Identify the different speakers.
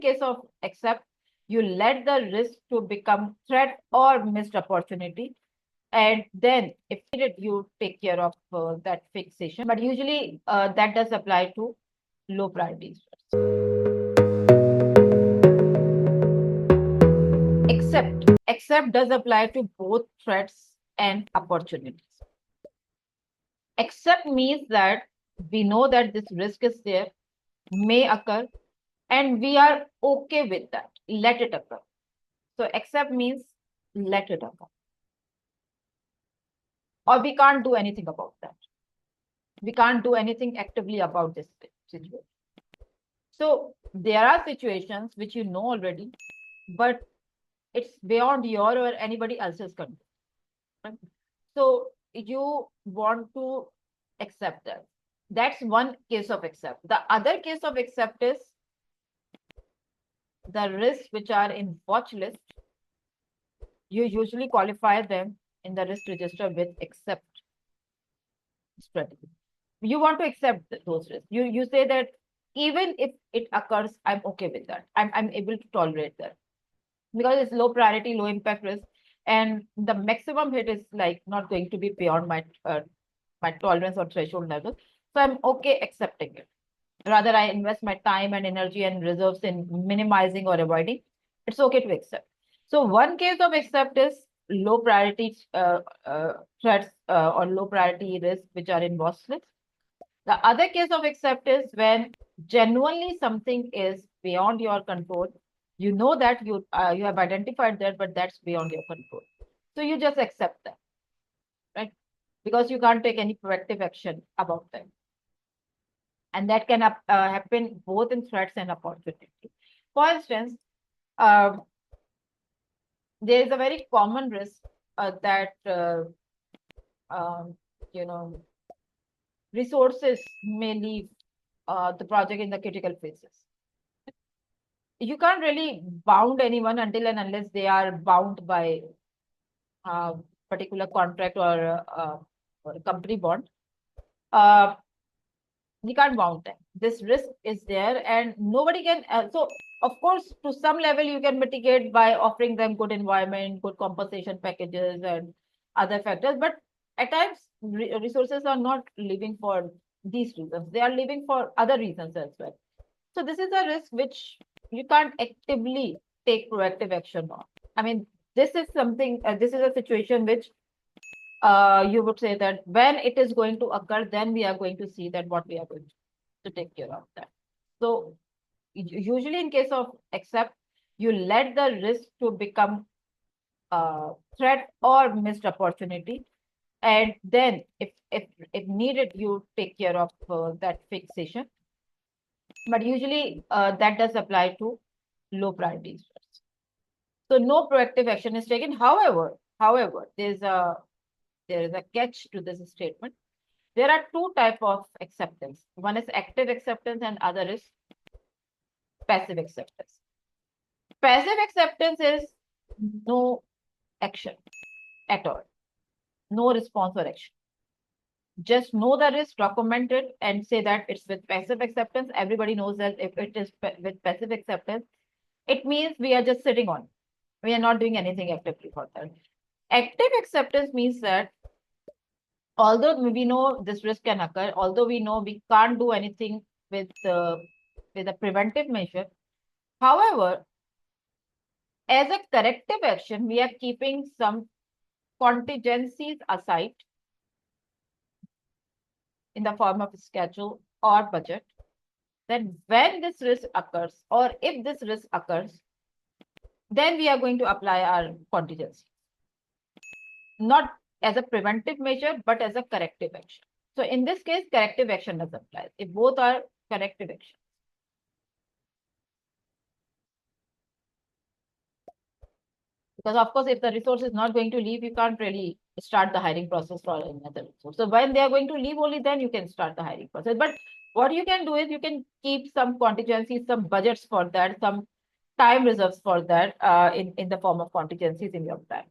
Speaker 1: case of accept, you let the risk to become threat or missed opportunity. And then if needed, you take care of that fixation. But usually that does apply to low priorities. Accept does apply to both threats and opportunities. Accept means that we know that this risk is there, may occur, and we are okay with that. Let it occur. So accept means let it occur. Or we can't do anything about that. We can't do anything actively about this situation. So there are situations which you know already, but it's beyond your or anybody else's control. Right? So you want to accept that. That's one case of accept. The other case of accept is the risks which are in watch list. You usually qualify them in the risk register with accept strategy. You want to accept those risks. You say that even if it occurs, I'm okay with that. I'm able to tolerate that because it's low priority, low impact risk, and the maximum hit is like not going to be beyond my tolerance or threshold level. So I'm okay accepting it. Rather, I invest my time and energy and reserves in minimizing or avoiding. It's okay to accept. So one case of accept is low priority threats or low priority risks which are in watch list. The other case of accept is when genuinely something is beyond your control. You know that you have identified that, but that's beyond your control. So you just accept that, right? Because you can't take any proactive action about them. And that can happen both in threats and opportunity. For instance, there is a very common risk that you know resources may leave the project in the critical phases. You can't really bound anyone until and unless they are bound by a particular contract or a company bond. You can't bound them. This risk is there, and nobody can. So, of course, to some level, you can mitigate by offering them good environment, good compensation packages, and other factors. But at times, resources are not living for these reasons. They are living for other reasons as well. So, this is a risk which you can't actively take proactive action on. I mean, this is something. This is a situation which you would say that when it is going to occur, then we are going to see that what we are going to take care of that. So usually in case of accept, you let the risk to become threat or missed opportunity. And then if needed, you take care of that fixation. But usually that does apply to low priorities. So no proactive action is taken. However, there is a catch to this statement. There are two types of acceptance. One is active acceptance and other is passive acceptance. Passive acceptance is no action at all. No response or action. Just know the risk, document it, and say that it's with passive acceptance. Everybody knows that if it is with passive acceptance, it means we are just sitting on. We are not doing anything actively for that. Active acceptance means that although we know this risk can occur, although we know we can't do anything with a preventive measure, however, as a corrective action, we are keeping some contingencies aside in the form of schedule or budget. Then when this risk occurs, or if this risk occurs, then we are going to apply our contingency. Not as a preventive measure, but as a corrective action. So in this case, corrective action does apply. If both are corrective action. Because of course, if the resource is not going to leave, you can't really start the hiring process for another resource. So when they are going to leave, only then you can start the hiring process. But what you can do is you can keep some contingencies, some budgets for that, some time reserves for that in the form of contingencies in your plan.